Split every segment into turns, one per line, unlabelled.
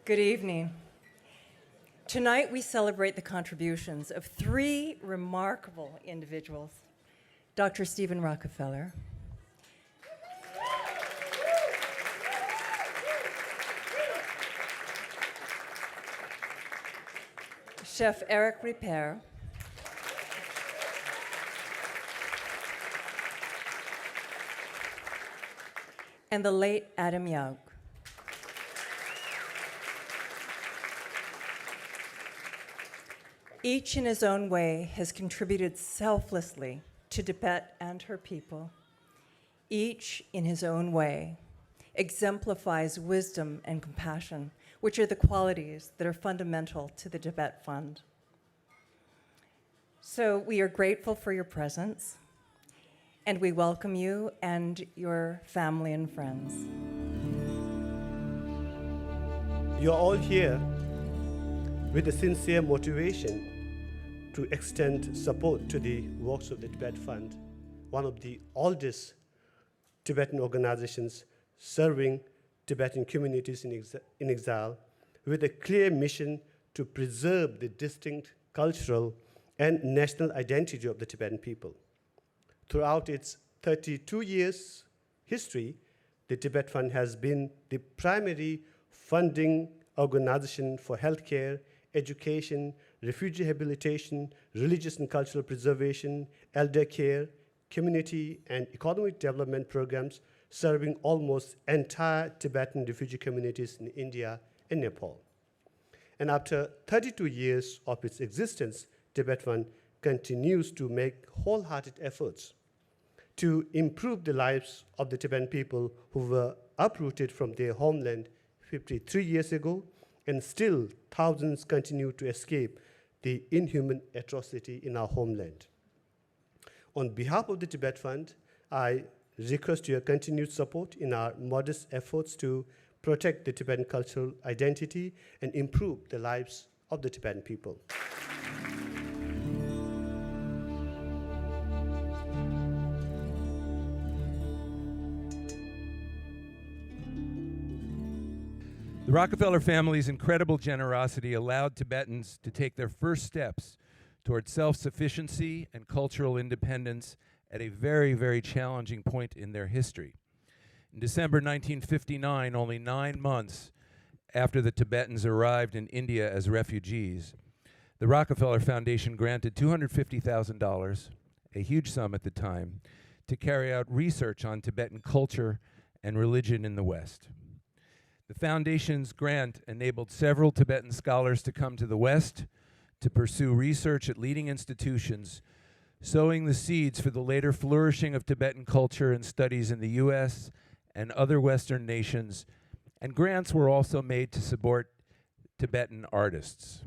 Good evening. Tonight we celebrate the contributions of three remarkable individuals: Dr. Stephen Rockefeller, Chef Eric Ripert, and the late Adam Yauch. Each in his own way has contributed selflessly to Tibet and her people. Each in his own way exemplifies wisdom and compassion, which are the qualities that are fundamental to the Tibet Fund. So we are grateful for your presence, and we welcome you and your family and friends.
You are all here with a sincere motivation to extend support to the works of the Tibet Fund, one of the oldest Tibetan organizations serving Tibetan communities in exile, with a clear mission to preserve the distinct cultural and national identity of the Tibetan people. Throughout its 32 years history, the Tibet Fund has been the primary funding organization for healthcare, education, refugee rehabilitation, religious and cultural preservation, elder care, community and economic development programs serving almost entire Tibetan refugee communities in India and Nepal. And after 32 years of its existence, Tibet Fund continues to make wholehearted efforts to improve the lives of the Tibetan people who were uprooted from their homeland 53 years ago, and still thousands continue to escape the inhuman atrocity in our homeland. On behalf of the Tibet Fund, I request your continued support in our modest efforts to protect the Tibetan cultural identity and improve the lives of the Tibetan people.
The Rockefeller family's incredible generosity allowed Tibetans to take their first steps toward self-sufficiency and cultural independence at a very, very challenging point in their history. In December 1959, only 9 months after the Tibetans arrived in India as refugees, the Rockefeller Foundation granted $250,000, a huge sum at the time, to carry out research on Tibetan culture and religion in the West. The foundation's grant enabled several Tibetan scholars to come to the West to pursue research at leading institutions, sowing the seeds for the later flourishing of Tibetan culture and studies in the US and other Western nations, and grants were also made to support Tibetan artists.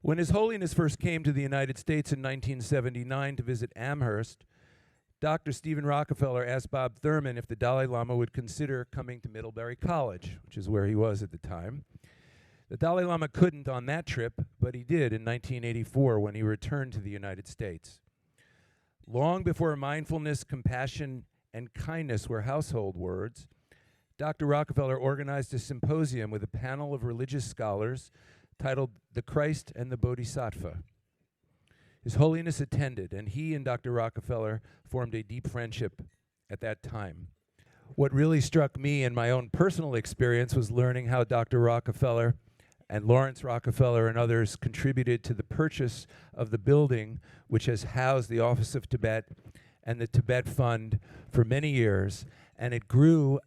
When His Holiness first came to the United States in 1979 to visit Amherst, Dr. Stephen Rockefeller asked Bob Thurman if the Dalai Lama would consider coming to Middlebury College, which is where he was at the time. The Dalai Lama couldn't on that trip, but he did in 1984 when he returned to the United States. Long before mindfulness, compassion, and kindness were household words, Dr. Rockefeller organized a symposium with a panel of religious scholars titled The Christ and the Bodhisattva. His Holiness attended, and he and Dr. Rockefeller formed a deep friendship at that time. What really struck me in my own personal experience was learning how Dr. Rockefeller and Lawrence Rockefeller and others contributed to the purchase of the building which has housed the Office of Tibet and the Tibet Fund for many years, and it grew,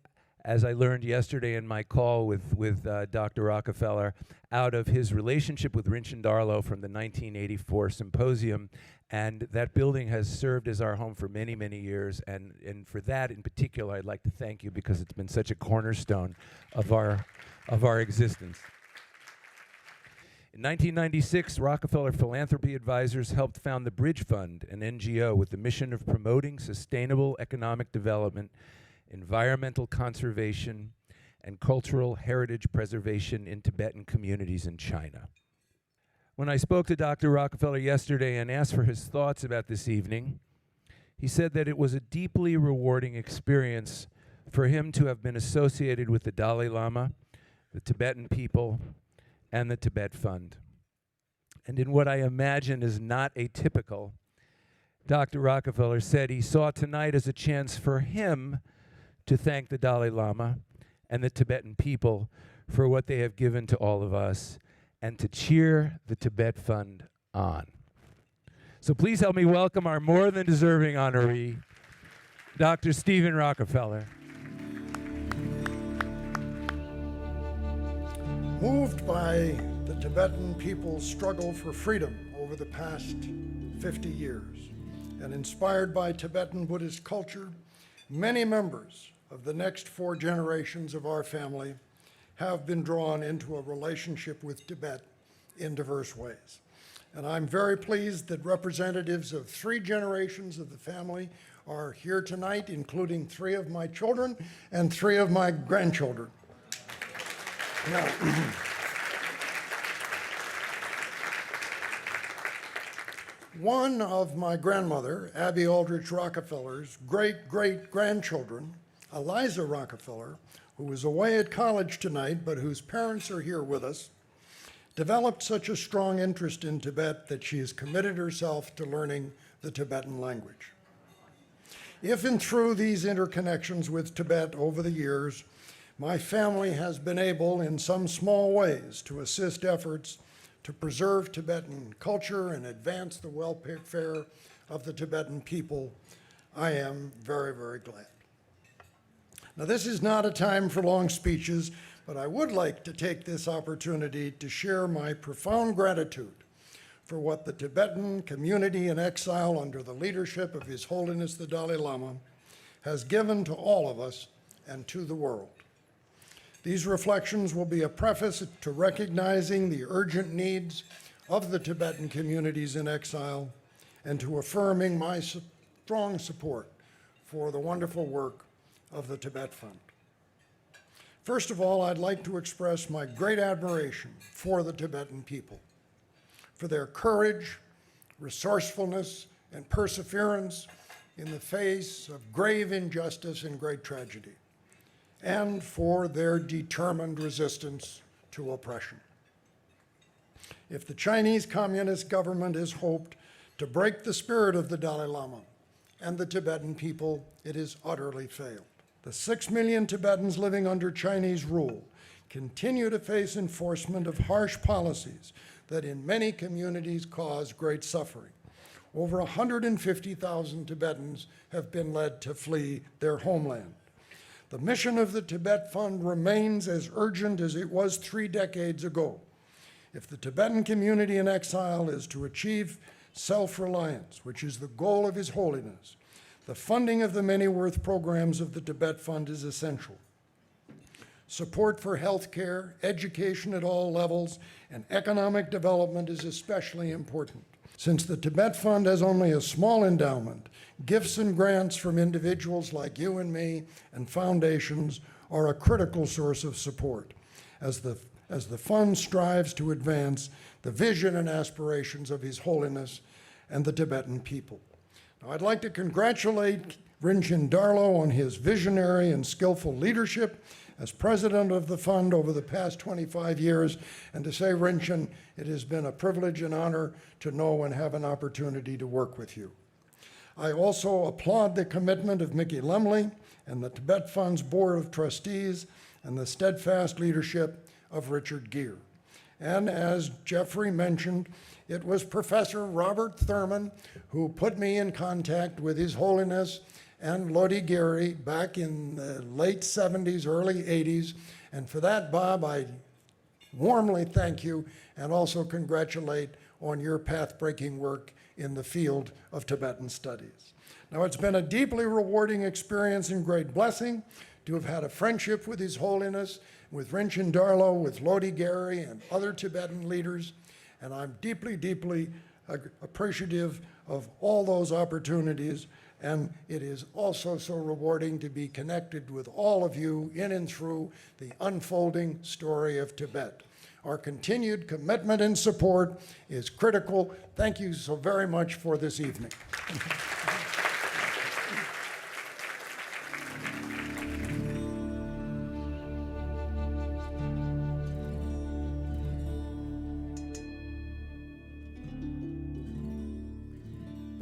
as I learned yesterday in my call with Dr. Rockefeller, out of his relationship with Rinchen Darlo from the 1984 symposium, and that building has served as our home for many, many years, and for that in particular, I'd like to thank you because it's been such a cornerstone of our existence. In 1996, Rockefeller Philanthropy Advisors helped found the Bridge Fund, an NGO with the mission of promoting sustainable economic development, environmental conservation, and cultural heritage preservation in Tibetan communities in China. When I spoke to Dr. Rockefeller yesterday and asked for his thoughts about this evening, he said that it was a deeply rewarding experience for him to have been associated with the Dalai Lama, the Tibetan people, and the Tibet Fund. And in what I imagine is not atypical, Dr. Rockefeller said he saw tonight as a chance for him to thank the Dalai Lama and the Tibetan people for what they have given to all of us, and to cheer the Tibet Fund on. So please help me welcome our more than deserving honoree, Dr. Stephen Rockefeller.
Moved by the Tibetan people's struggle for freedom over the past 50 years, and inspired by Tibetan Buddhist culture, many members of the next 4 generations of our family have been drawn into a relationship with Tibet in diverse ways. And I'm very pleased that representatives of 3 generations of the family are here tonight, including 3 of my children and 3 of my grandchildren. Now, one of my grandmother, Abby Aldrich Rockefeller's great-great-grandchildren, Eliza Rockefeller, who was away at college tonight but whose parents are here with us, developed such a strong interest in Tibet that she has committed herself to learning the Tibetan language. If and through these interconnections with Tibet over the years, my family has been able, in some small ways, to assist efforts to preserve Tibetan culture and advance the welfare of the Tibetan people, I am very, very glad. Now, this is not a time for long speeches, but I would like to take this opportunity to share my profound gratitude for what the Tibetan community in exile under the leadership of His Holiness the Dalai Lama has given to all of us and to the world. These reflections will be a preface to recognizing the urgent needs of the Tibetan communities in exile and to affirming my strong support for the wonderful work of the Tibet Fund. First of all, I'd like to express my great admiration for the Tibetan people, for their courage, resourcefulness, and perseverance in the face of grave injustice and great tragedy, and for their determined resistance to oppression. If the Chinese Communist government has hoped to break the spirit of the Dalai Lama and the Tibetan people, it has utterly failed. The 6 million Tibetans living under Chinese rule continue to face enforcement of harsh policies that in many communities cause great suffering. Over 150,000 Tibetans have been led to flee their homeland. The mission of the Tibet Fund remains as urgent as it was 3 decades ago. If the Tibetan community in exile is to achieve self-reliance, which is the goal of His Holiness, the funding of the many worth programs of the Tibet Fund is essential. Support for health care, education at all levels, and economic development is especially important. Since the Tibet Fund has only a small endowment, gifts and grants from individuals like you and me and foundations are a critical source of support as the fund strives to advance the vision and aspirations of His Holiness and the Tibetan people. Now, I'd like to congratulate Rinchen Darlo on his visionary and skillful leadership as president of the fund over the past 25 years, and to say, Rinchen, it has been a privilege and honor to know and have an opportunity to work with you. I also applaud the commitment of Mickey Lemley and the Tibet Fund's Board of Trustees and the steadfast leadership of Richard Gere. And as Jeffrey mentioned, it was Professor Robert Thurman who put me in contact with His Holiness and Lodi Giri back in the late 70s, early 80s. And for that, Bob, I warmly thank you and also congratulate on your path-breaking work in the field of Tibetan studies. Now, it's been a deeply rewarding experience and great blessing to have had a friendship with His Holiness, with Rinchen Darlo, with Lodi Giri, and other Tibetan leaders. And I'm deeply, deeply appreciative of all those opportunities. And it is also so rewarding to be connected with all of you in and through the unfolding story of Tibet. Our continued commitment and support is critical. Thank you so very much for this evening.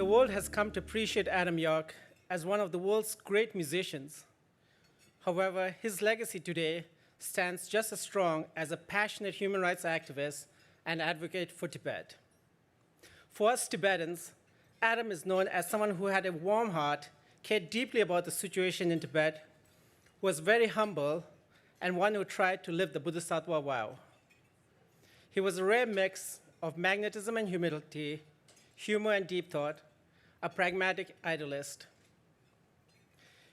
world has come to appreciate Adam Yauch as one of the world's great musicians. However, his legacy today stands just as strong as a passionate human rights activist and advocate for Tibet. For us Tibetans, Adam is known as someone who had a warm heart, cared deeply about the situation in Tibet, was very humble, and one who tried to live the Bodhisattva vow. He was a rare mix of magnetism and humility, humor and deep thought, a pragmatic idealist.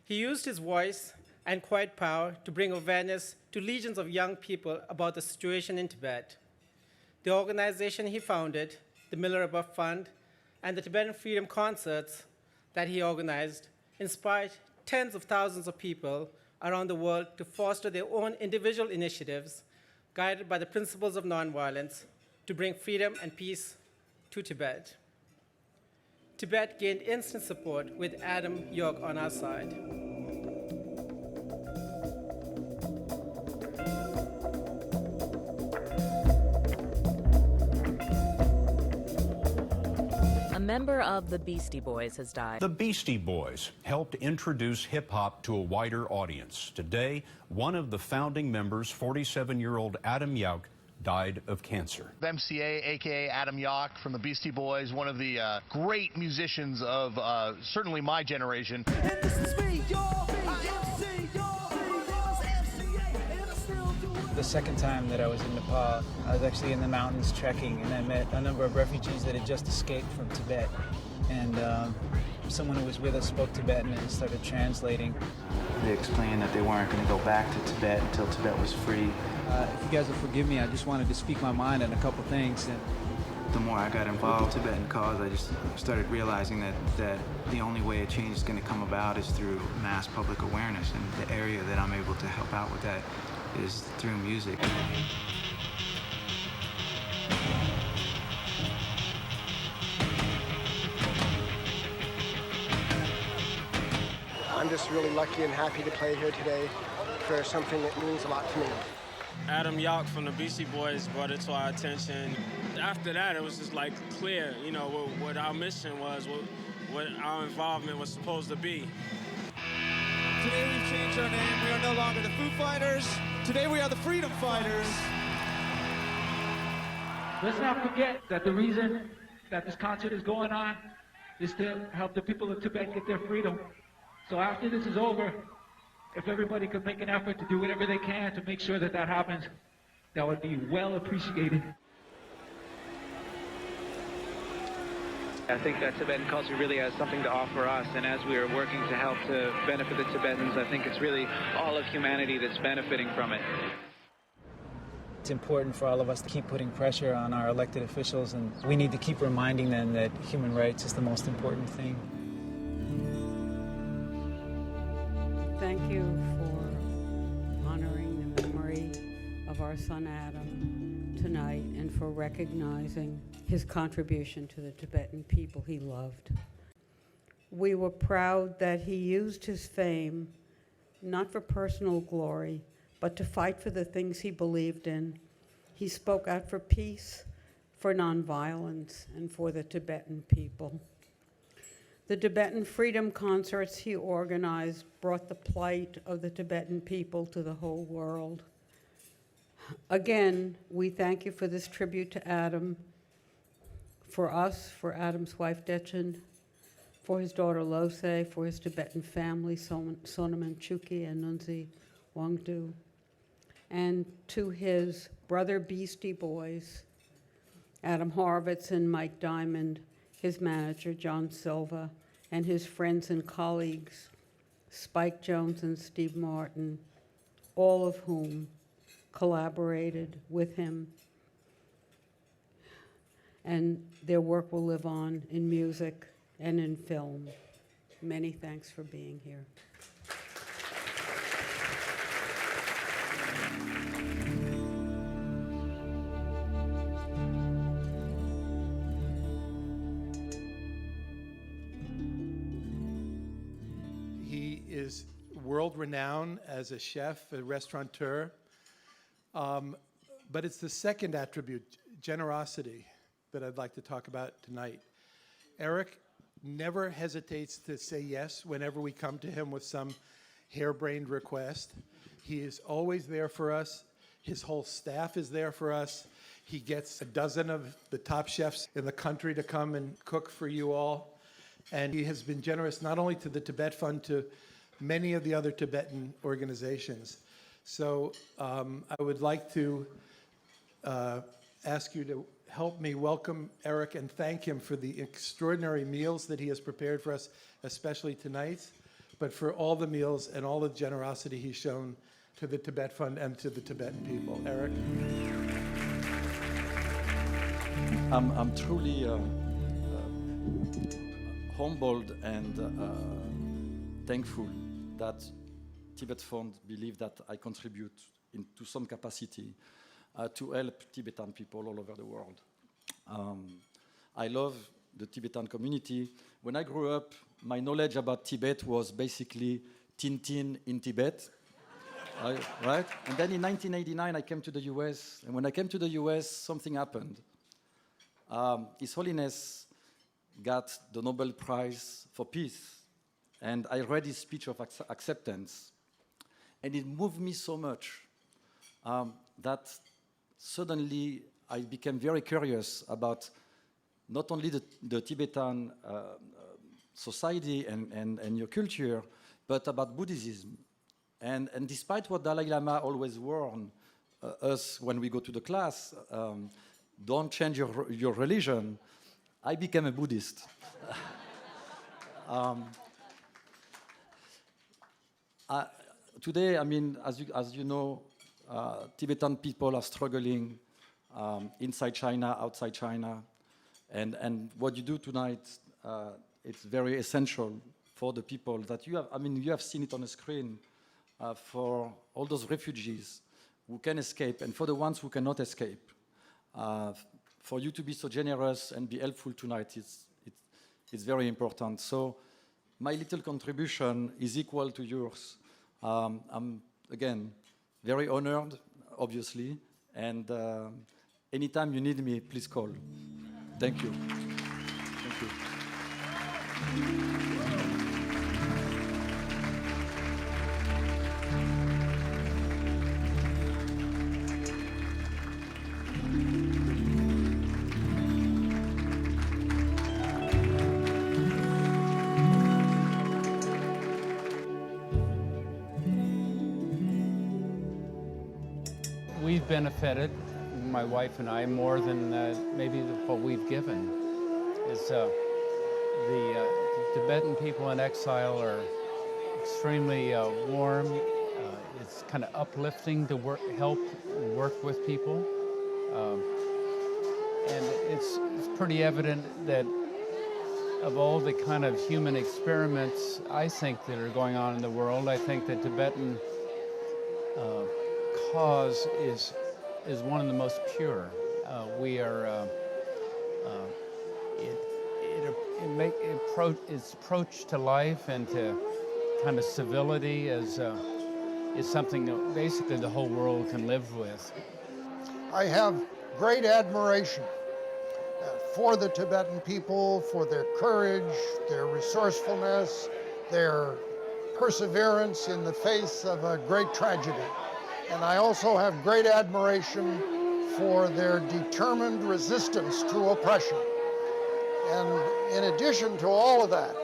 He used his voice and quiet power to bring awareness to legions of young people about the situation in Tibet. The organization he founded, the Milarepa Fund, and the Tibetan Freedom Concerts that he organized inspired tens of thousands of people around the world to foster their own individual initiatives guided by the principles of nonviolence to bring freedom and peace to Tibet. Tibet gained instant support with Adam Yauch on our side.
A member of the Beastie Boys has died.
The Beastie Boys helped introduce hip-hop to a wider audience. Today, one of the founding members, 47-year-old Adam Yauch, died of cancer.
MCA, a.k.a. Adam Yauch from the Beastie Boys, one of the great musicians of certainly my generation.
And this is me, y'all. IMC, y'all.
The second time that I was in Nepal, I was actually in the mountains trekking, and I met a number of refugees that had just escaped from Tibet. And someone who was with us spoke Tibetan and started translating.
They explained that they weren't going to go back to Tibet until Tibet was free.
If you guys will forgive me, I just wanted to speak my mind on a couple things. And
the more I got involved with the Tibetan cause, I just started realizing that the only way a change is going to come about is through mass public awareness, and the area that I'm able to help out with that is through music.
I'm just really lucky and happy to play here today for something that means a lot to me.
Adam Yauch from the Beastie Boys brought it to our attention. After that, it was just like clear, you know, what our mission was, what our involvement was supposed to be.
Today we've changed our name. We are no longer the Foo Fighters. Today we are the Freedom Fighters.
Let's not forget that the reason that this concert is going on is to help the people of Tibet get their freedom. So after this is over, if everybody could make an effort to do whatever they can to make sure that that happens, that would be well appreciated.
I think that Tibetan culture really has something to offer us, and as we are working to help to benefit the Tibetans, I think it's really all of humanity that's benefiting from it.
it's important for all of us to keep putting pressure on our elected officials, and we need to keep reminding them that human rights is the most important thing.
Thank you for honoring the memory of our son Adam tonight and for recognizing his contribution to the Tibetan people he loved. We were proud that he used his fame not for personal glory, but to fight for the things he believed in. He spoke out for peace, for nonviolence, and for the Tibetan people. The Tibetan Freedom Concerts he organized brought the plight of the Tibetan people to the whole world. Again, we thank you for this tribute to Adam, for us, for Adam's wife Dechen, for his daughter Lose, for his Tibetan family, Sonaman Chuki and Nunzi Wangdu, and to his brother Beastie Boys, Adam Horowitz and Mike Diamond, his manager John Silva, and his friends and colleagues, Spike Jones and Steve Martin, all of whom collaborated with him. And their work will live on in music and in film. Many thanks for being here.
He is world-renowned as a chef, a restaurateur, but it's the second attribute, generosity, that I'd like to talk about tonight. Eric never hesitates to say yes whenever we come to him with some harebrained request. He is always there for us. His whole staff is there for us. He gets a dozen of the top chefs in the country to come and cook for you all. And he has been generous not only to the Tibet Fund, to many of the other Tibetan organizations. So I would like to ask you to help me welcome Eric and thank him for the extraordinary meals that he has prepared for us, especially tonight, but for all the meals and all the generosity he's shown to the Tibet Fund and to the Tibetan people. Eric?
I'm truly humbled and thankful that Tibet Fund believe that I contribute to some capacity to help Tibetan people all over the world. I love the Tibetan community. When I grew up, my knowledge about Tibet was basically Tintin in Tibet, right? And then in 1989, I came to the US. And when I came to the US, something happened. His Holiness got the Nobel Prize for Peace. And I read his speech of acceptance. And it moved me so much that suddenly I became very curious about not only the Tibetan society and your culture, but about Buddhism. And despite what Dalai Lama always warned us when we go to the class, don't change your religion, I became a Buddhist. Today, I mean, as you know, Tibetan people are struggling inside China, outside China, and what you do tonight, it's very essential for the people that you have. I mean, you have seen it on the screen for all those refugees who can escape, and for the ones who cannot escape. For you to be so generous and be helpful tonight, it's very important. So my little contribution is equal to yours. I'm, again, very honored, obviously, and anytime you need me, please call. Thank you. Thank you.
We've benefited, my wife and I, more than maybe what we've given. The Tibetan people in exile are extremely warm. It's kind of uplifting to help work with people. And it's pretty evident that of all the kind of human experiments, I think, that are going on in the world, I think the Tibetan cause is one of the most pure. Its approach to life and to kind of civility is something that basically the whole world can live with.
I have great admiration for the Tibetan people, for their courage, their resourcefulness, their perseverance in the face of a great tragedy. And I also have great admiration for their determined resistance to oppression. And in addition to all of that,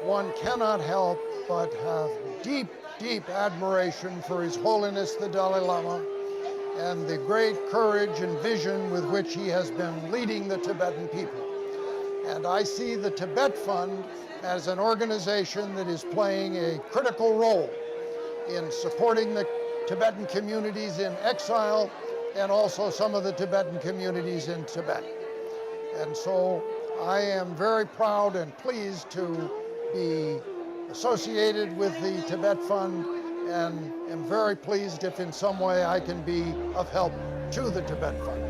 one cannot help but have deep, deep admiration for His Holiness the Dalai Lama and the great courage and vision with which he has been leading the Tibetan people. And I see the Tibet Fund as an organization that is playing a critical role in supporting the Tibetan communities in exile and also some of the Tibetan communities in Tibet. And so I am very proud and pleased to be associated with the Tibet Fund and am very pleased if in some way I can be of help to the Tibet Fund.